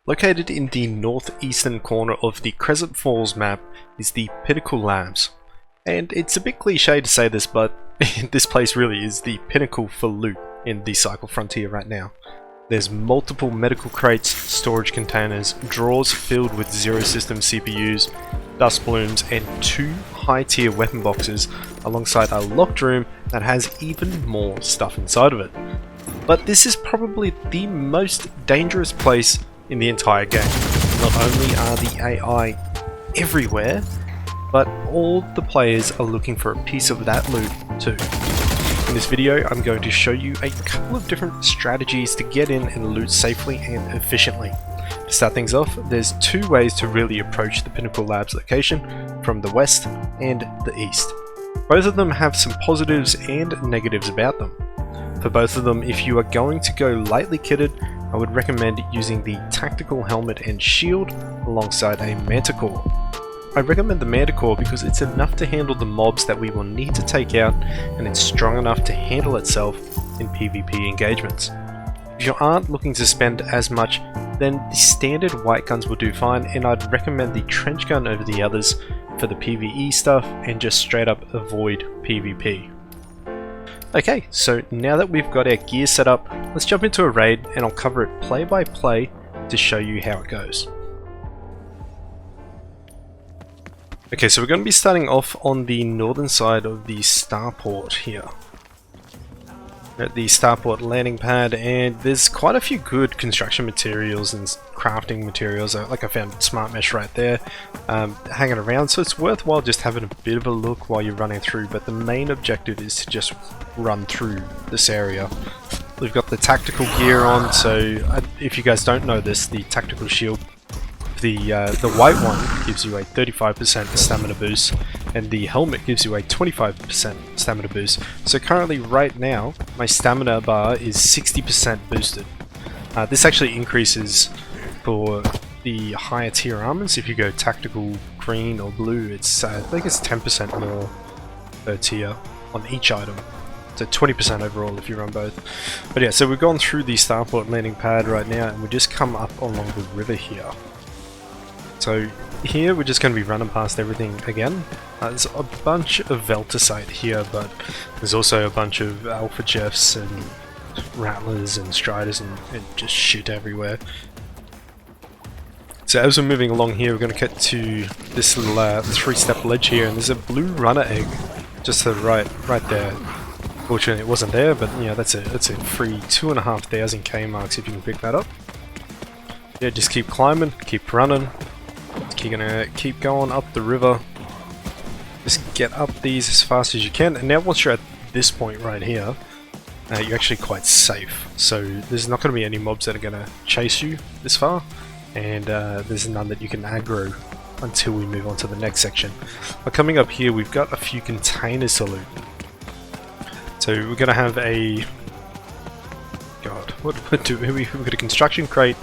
Located in the northeastern corner of the Crescent Falls map is the Pinnacle Labs. And it's a bit cliche to say this, but this place really is the pinnacle for loot in the Cycle Frontier right now. There's multiple medical crates, storage containers, drawers filled with Zero System CPUs, dust blooms, and 2 high-tier weapon boxes alongside a locked room that has even more stuff inside of it. But this is probably the most dangerous place in the entire game. Not only are the AI everywhere, but all the players are looking for a piece of that loot too. In this video, I'm going to show you a couple of different strategies to get in and loot safely and efficiently. To start things off, there's 2 ways to really approach the Pinnacle Labs location, from the west and the east. Both of them have some positives and negatives about them. For both of them, if you are going to go lightly kitted, I would recommend using the tactical helmet and shield alongside a manticore. I recommend the manticore because it's enough to handle the mobs that we will need to take out, and it's strong enough to handle itself in PvP engagements. If you aren't looking to spend as much, then the standard white guns will do fine, and I'd recommend the trench gun over the others for the PvE stuff and just straight up avoid PvP. Okay, so now that we've got our gear set up, let's jump into a raid and I'll cover it play by play to show you how it goes. Okay, so we're going to be starting off on the northern side of the starport here. We're at the starport landing pad, and there's quite a few good construction materials and crafting materials. Like I found smart mesh right there hanging around, so it's worthwhile just having a bit of a look while you're running through, but the main objective is to just run through this area. We've got the tactical gear on, so if you guys don't know this, the tactical shield, the white one gives you a 35% stamina boost, and the helmet gives you a 25% stamina boost. So currently right now my stamina bar is 60% boosted. This actually increases for the higher tier armors. If you go tactical green or blue, it's I think it's 10% more per tier on each item. So 20% overall if you run both. But yeah, so we've gone through the starport landing pad right now, and we just come up along the river here. So here we're just going to be running past everything again. There's a bunch of Veltasite here, but there's also a bunch of Alpha Jeffs and Rattlers and Striders and just shit everywhere. So as we're moving along here, we're going to get to this little 3-step ledge here, and there's a blue runner egg just to the right there. Fortunately it wasn't there, but yeah, that's a free 2,500 K marks if you can pick that up. Yeah, just keep climbing, keep running. You're gonna keep going up the river. Just get up these as fast as you can, and now once you're at this point right here, you're actually quite safe. So there's not going to be any mobs that are going to chase you this far, and there's none that you can aggro until we move on to the next section. But coming up here, we've got a few containers to loot. So we're going to have a... God, what do we? We've got a construction crate,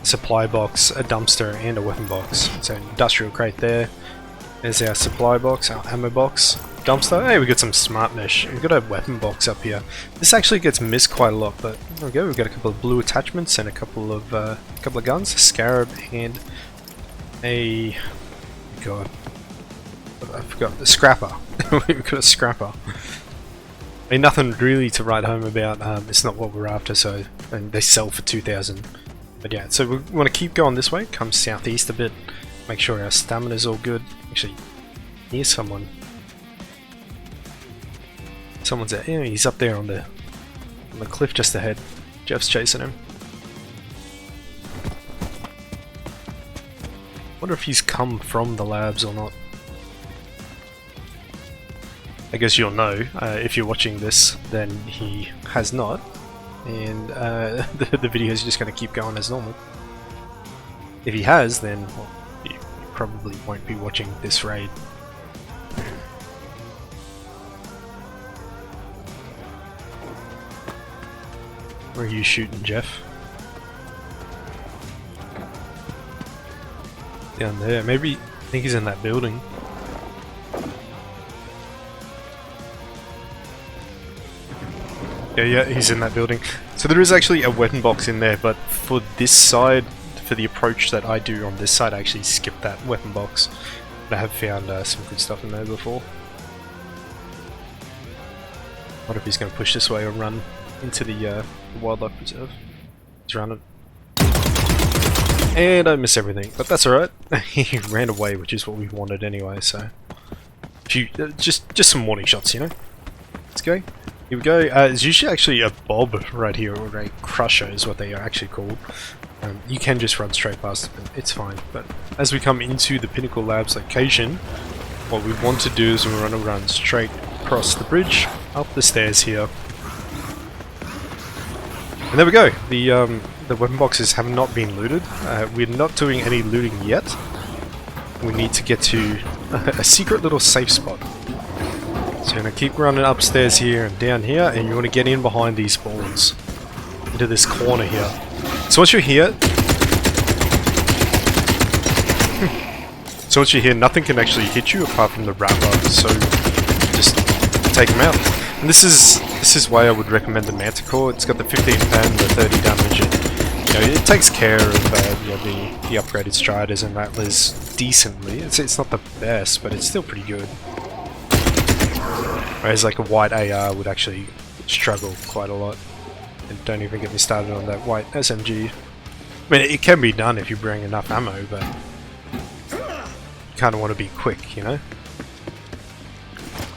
supply box, a dumpster, and a weapon box. So industrial crate there. There's our supply box, our ammo box, dumpster. Hey, we got some smart mesh. We've got a weapon box up here. This actually gets missed quite a lot, but there we go. We've got a couple of blue attachments and a couple of guns, a scarab, and a I forgot the scrapper. We've got a scrapper. I mean, nothing really to write home about. It's not what we're after. So, and they sell for 2,000. But yeah, so we want to keep going this way, come southeast a bit, make sure our stamina's all good. Actually, here's someone. Someone's out. Yeah, he's up there on the cliff just ahead. Jeff's chasing him. Wonder if he's come from the labs or not. I guess you'll know if you're watching this, then he has not. And the video is just going to keep going as normal. If he has, then well, you probably won't be watching this raid. Where are you shooting, Jeff? Down there. Maybe I think he's in that building. Yeah, he's in that building. So there is actually a weapon box in there, but for this side, for the approach that I do on this side, I actually skipped that weapon box. But I have found some good stuff in there before. What if he's going to push this way or run into the wildlife preserve? He's running. And I miss everything, but that's alright. He ran away, which is what we wanted anyway, so... just some warning shots, you know? Let's go. Here we go. There's usually actually a bob right here, or a crusher is what they are actually called. You can just run straight past it, it's fine. But as we come into the Pinnacle Labs location, what we want to do is we want to run straight across the bridge, up the stairs here. And there we go. The weapon boxes have not been looted. We're not doing any looting yet. We need to get to a secret little safe spot. So you're going to keep running upstairs here and down here, and you want to get in behind these spawns. Into this corner here. So once you're here... nothing can actually hit you apart from the wrapper, so just take them out. And this is why I would recommend the Manticore. It's got the 15 pen, the 30 damage, and you know, it takes care of you know, the upgraded Striders and Rattlers decently. It's not the best, but it's still pretty good. Whereas like a white AR would actually struggle quite a lot. And don't even get me started on that white SMG. I mean, it can be done if you bring enough ammo, but you kind of want to be quick, you know?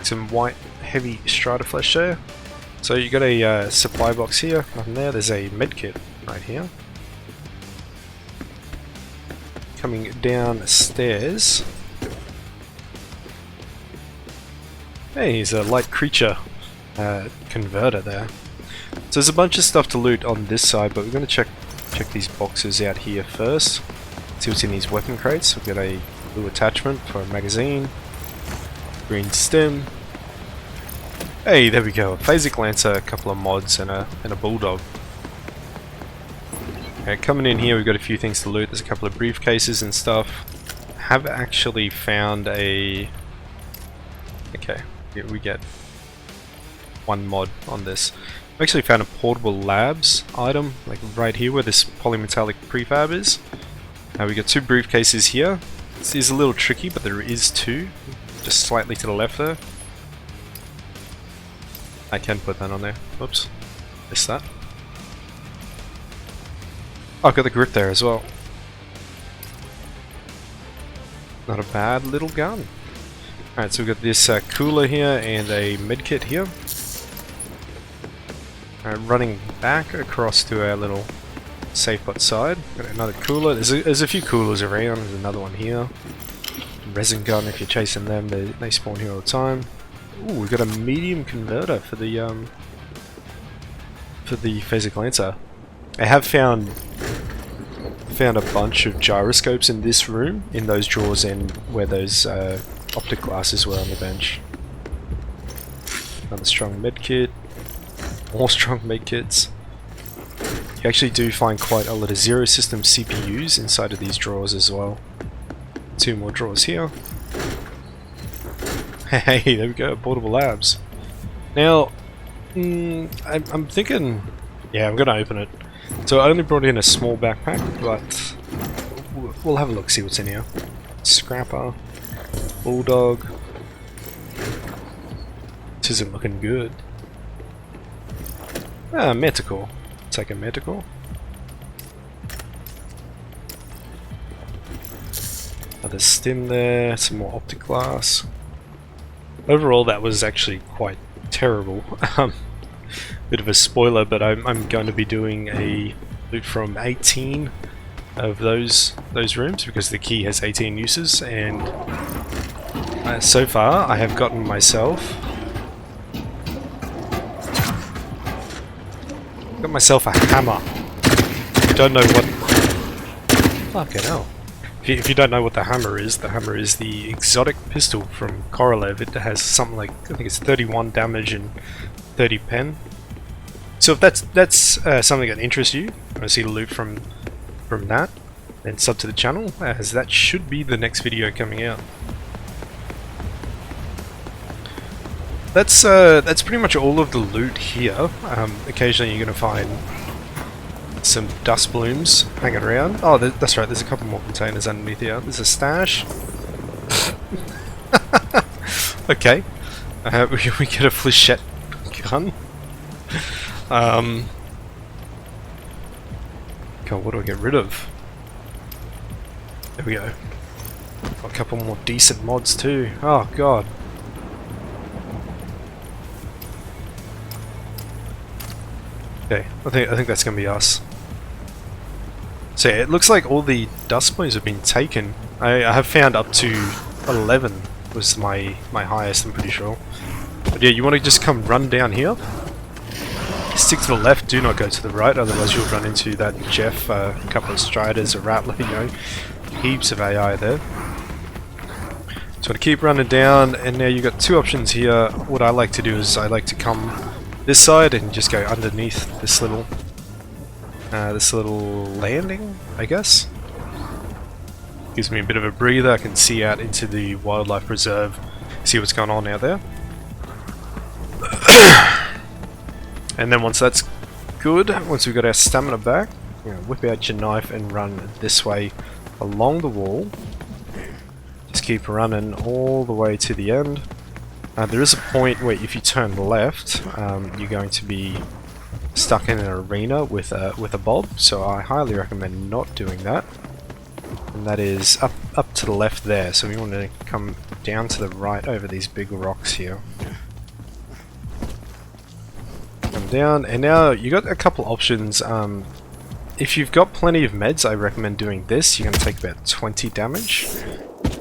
Some white heavy Strider flesh there. So you got a supply box here, nothing there. There's a medkit right here. Coming downstairs. Hey, he's a light creature converter there. So there's a bunch of stuff to loot on this side, but we're going to check these boxes out here first. See what's in these weapon crates. We've got a blue attachment for a magazine, green stem. Hey, there we go. A Phasic Lancer, a couple of mods, and a bulldog. Okay, coming in here, we've got a few things to loot. There's a couple of briefcases and stuff. Have actually found a... Okay, we get one mod on this. I've actually found a Portable Labs item, like right here where this polymetallic prefab is. We got two briefcases here. This is a little tricky, but there is two, just slightly to the left there. I can put that on there. Whoops, missed that. Oh, I've got the grip there as well. Not a bad little gun. Alright, so we've got this cooler here and a medkit here. Running back across to our little safe bot side. Got another cooler. There's a few coolers around. There's another one here. Resin gun, if you're chasing them, they spawn here all the time. Ooh, we've got a medium converter for the Phasic Lancer. I have found a bunch of gyroscopes in this room, in those drawers and where those optic glasses were on the bench. Another strong medkit. More strong medkits. You actually do find quite a lot of Zero System CPUs inside of these drawers as well. Two more drawers here. Hey, there we go, Portable Labs. Now, I'm thinking... Yeah, I'm gonna open it. So I only brought in a small backpack, but we'll have a look, see what's in here. Scrapper. Bulldog. This isn't looking good. Ah, Manticore. Take a Manticore. Another stim there, some more optic glass. Overall, that was actually quite terrible. Bit of a spoiler, but I'm going to be doing a loot from 18 of those rooms because the key has 18 uses, and so far I have gotten myself a hammer. If you don't know what... Fucking hell. If you don't know what the hammer is the exotic pistol from Korolev. It has something like, I think it's 31 damage and 30 pen. So if that's something that interests you, I see the loot from that, then sub to the channel, as that should be the next video coming out. that's pretty much all of the loot here. Occasionally you're going to find some dust blooms hanging around. Oh, that's right, there's a couple more containers underneath here. There's a stash. Okay. We get a flechette gun. God, what do I get rid of? There we go. A couple more decent mods too. Oh god. Okay, I think that's gonna be us. So yeah, it looks like all the dust blooms have been taken. I have found up to 11 was my highest, I'm pretty sure. But yeah, you want to just come run down here. Stick to the left, do not go to the right, otherwise you'll run into that Jeff, a couple of Striders, a Rattler, you know, heaps of AI there. So to keep running down, and now you've got two options here. What I like to do is I like to come this side and just go underneath this little landing, I guess. Gives me a bit of a breather. I can see out into the wildlife reserve, see what's going on out there. And then once that's good, once we've got our stamina back, you know, whip out your knife and run this way along the wall. Just keep running all the way to the end. There is a point where if you turn left, you're going to be stuck in an arena with a bob, so I highly recommend not doing that. And that is up to the left there, so we want to come down to the right over these big rocks here. Come down, and now you got a couple options. If you've got plenty of meds, I recommend doing this. You're going to take about 20 damage,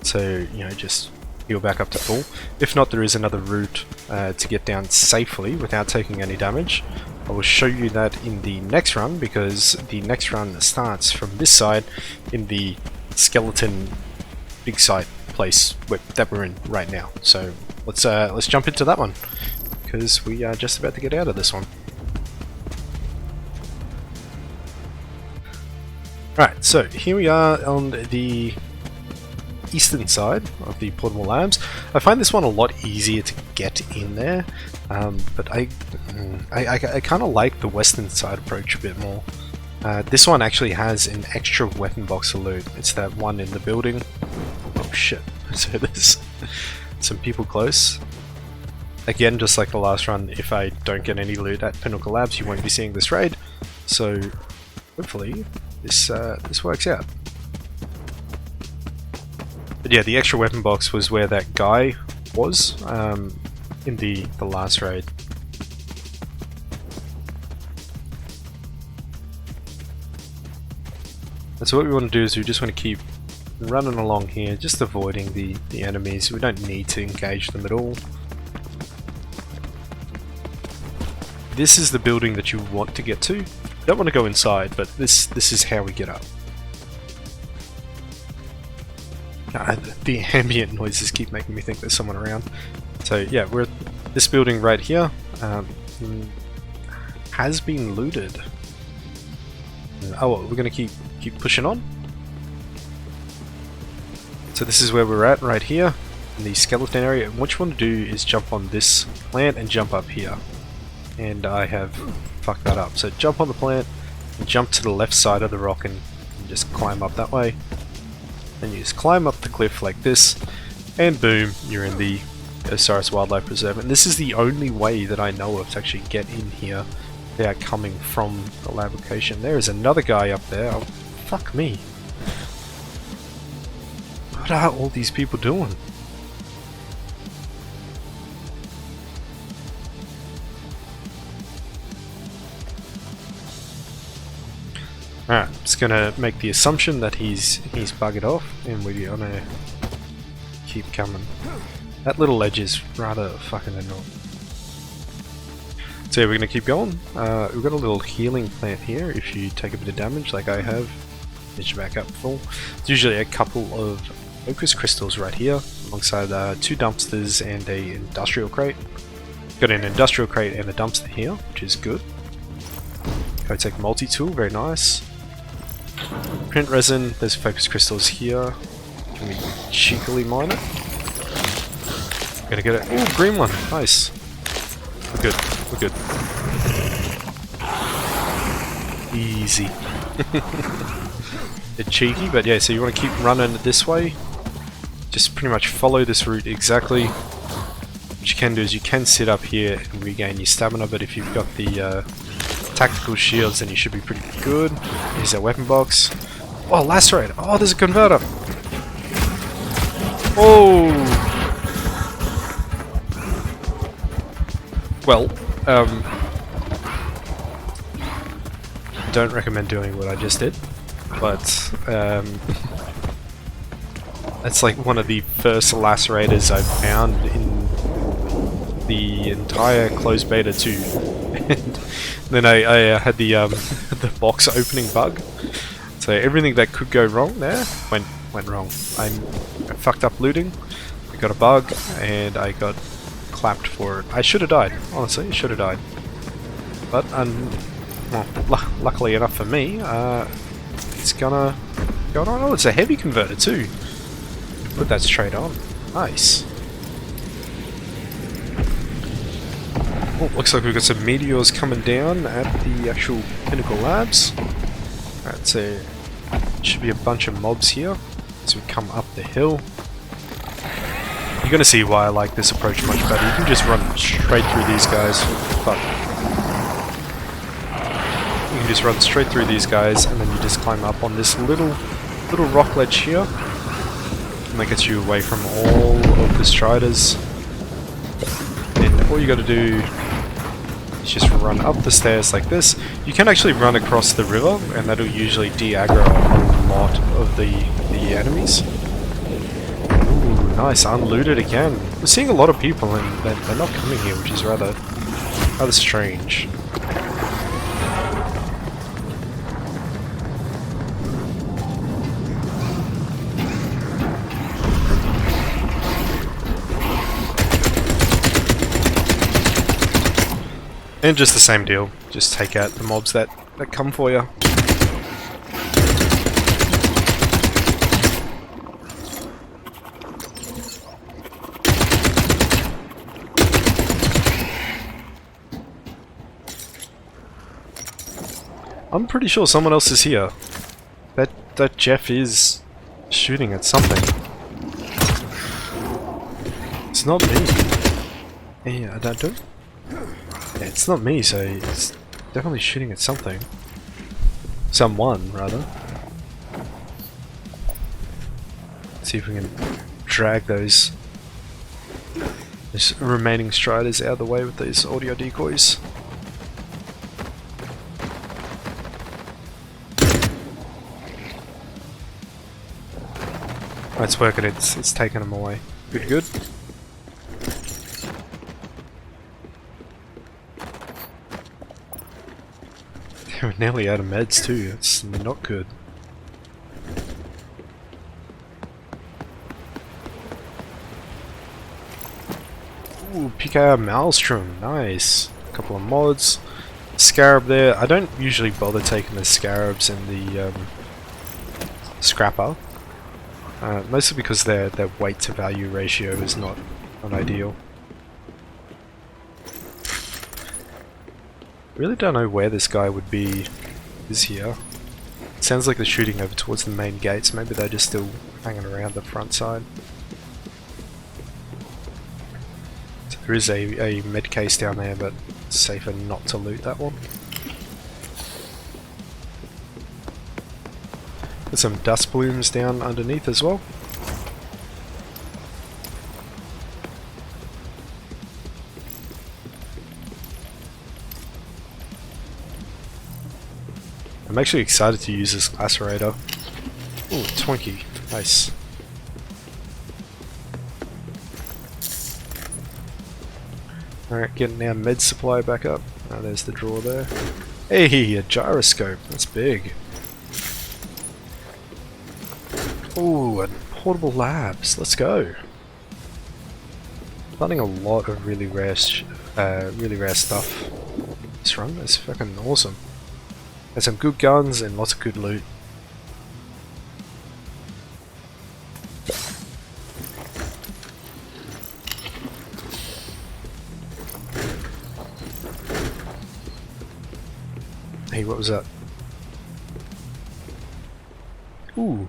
so you know, just heal back up to full. If not, there is another route to get down safely without taking any damage. I will show you that in the next run, because the next run starts from this side in the skeleton big site place that we're in right now. So let's jump into that one, because we are just about to get out of this one. Right, so here we are on the eastern side of the Pinnacle Labs. I find this one a lot easier to get in there, but I kind of like the western side approach a bit more. This one actually has an extra weapon box of loot. It's that one in the building. Oh shit, so there's some people close. Again, just like the last run, if I don't get any loot at Pinnacle Labs, you won't be seeing this raid. So hopefully this works out. But yeah, the extra weapon box was where that guy was in the last raid. And so what we want to do is we just want to keep running along here, just avoiding the enemies. We don't need to engage them at all. This is the building that you want to get to. You don't want to go inside, but this is how we get up. The ambient noises keep making me think there's someone around. So yeah, we're at this building right here. Has been looted. Oh well, we're gonna keep pushing on. So this is where we're at right here in the skeleton area. And what you want to do is jump on this plant and jump up here. And I have fucked that up. So jump on the plant and jump to the left side of the rock and just climb up that way. And you just climb up the cliff like this, and boom, you're in the Osiris Wildlife Preserve. And this is the only way that I know of to actually get in here without coming from the lab location. There is another guy up there. Oh, fuck me. What are all these people doing? Alright, just gonna make the assumption that he's buggered off, and we're gonna keep coming. That little edge is rather fucking annoying. So yeah, we're gonna keep going. We've got a little healing plant here. If you take a bit of damage, like I have, get you back up full. There's usually a couple of focus crystals right here, alongside 2 dumpsters and a industrial crate. Got an industrial crate and a dumpster here, which is good. Go take multi-tool, very nice. Print resin, there's focus crystals here. Can we cheekily mine it? Gonna get it. Ooh, green one, nice. we're good. We're good. Easy. Bit cheeky, but yeah, so you want to keep running it this way. Just pretty much follow this route exactly. What you can do is you can sit up here and regain your stamina, but if you've got the tactical shields, then you should be pretty good. Here's our weapon box. Oh, lacerate! Oh, there's a converter! Oh! Well, don't recommend doing what I just did, but that's like one of the first lacerators I've found in the entire closed beta 2. And then I had the the box opening bug, so everything that could go wrong there went wrong. I fucked up looting, I got a bug, and I got clapped for it. I should have died, honestly, I should have died. But well, luckily enough for me, it's gonna go on. Oh, it's a heavy converter too. Put that straight on. Nice. Oh, looks like we've got some meteors coming down at the actual Pinnacle Labs. Alright, so should be a bunch of mobs here as we come up the hill. You're gonna see why I like this approach much better. You can just run straight through these guys. But you can just run straight through these guys, and then you just climb up on this little rock ledge here, and that gets you away from all of the striders. And all you got to do is just run up the stairs like this. You can actually run across the river, and that'll usually de-aggro a lot of the enemies. Ooh, nice, unlooted again. We're seeing a lot of people, and they're not coming here, which is rather strange. And just the same deal, just take out the mobs that come for you. I'm pretty sure someone else is here. That Jeff is shooting at something. It's not me. Yeah, I don't. Yeah, it's not me, so it's definitely shooting at something. Someone, rather. Let's see if we can drag those remaining striders out of the way with these audio decoys. Oh, it's working, it's taking them away. Good. We're nearly out of meds too, it's not good. Ooh, PKR Maelstrom, nice. A couple of mods. Scarab there. I don't usually bother taking the scarabs in the scrapper. Mostly because their weight to value ratio is not ideal. Really don't know where this guy would be is here. It sounds like they're shooting over towards the main gates. Maybe they're just still hanging around the front side. So there is a med case down there, but it's safer not to loot that one. There's some dust plumes down underneath as well. I'm actually excited to use this lacerator. Ooh, Twinkie. Nice. Alright, getting our med supply back up. Oh, there's the drawer there. Hey, a gyroscope. That's big. Ooh, and portable labs. Let's go. Finding a lot of really rare stuff. This run is fucking awesome. There's some good guns and lots of good loot. was that? Ooh.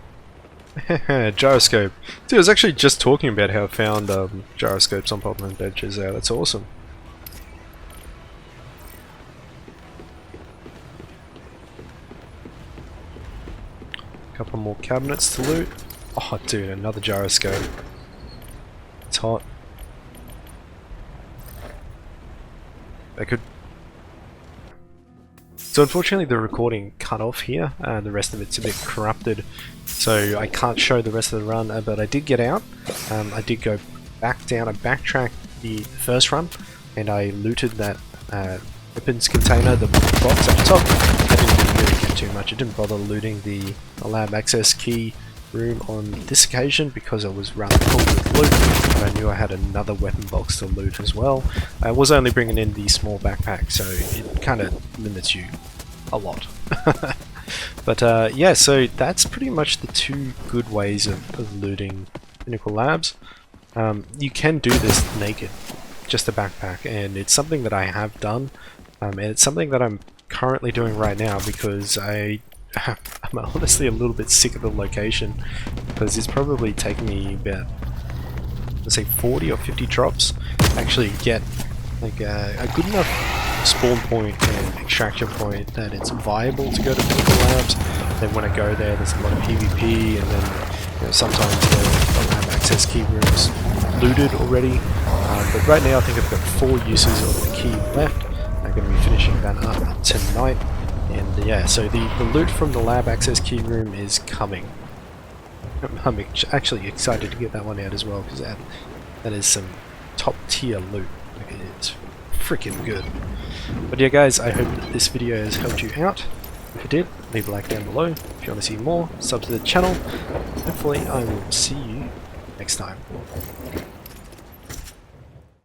Gyroscope. Dude, I was actually just talking about how I found gyroscopes on popular adventures there. That's awesome. Couple more cabinets to loot. Oh dude, another gyroscope. It's hot. I could... So unfortunately the recording cut off here, and the rest of it's a bit corrupted, so I can't show the rest of the run, but I did get out. I did go back down, I backtracked the first run, and I looted that weapons container, the box up top. I didn't really get too much, I didn't bother looting the lab access key room on this occasion because I was rather full with loot, and I knew I had another weapon box to loot as well. I was only bringing in the small backpack, so it kind of limits you a lot. But yeah, so that's pretty much the two good ways of looting Pinnacle Labs. You can do this naked, just a backpack, and it's something that I have done, and it's something that I'm currently doing right now because I'm honestly a little bit sick of the location, because it's probably taken me about, let's say, 40 or 50 drops to actually get like a good enough spawn point and extraction point that it's viable to go to Pinnacle Labs. Then when I go there, there's a lot of PvP, and then sometimes the lab access key rooms looted already. But right now I think I've got 4 uses of the key left. I'm going to be finishing that up tonight. And yeah, so the loot from the lab access key room is coming. I'm actually excited to get that one out as well, because that is some top tier loot. Like, it's freaking good. But yeah guys, I hope that this video has helped you out. If it did, leave a like down below. If you want to see more, sub to the channel. Hopefully I will see you next time.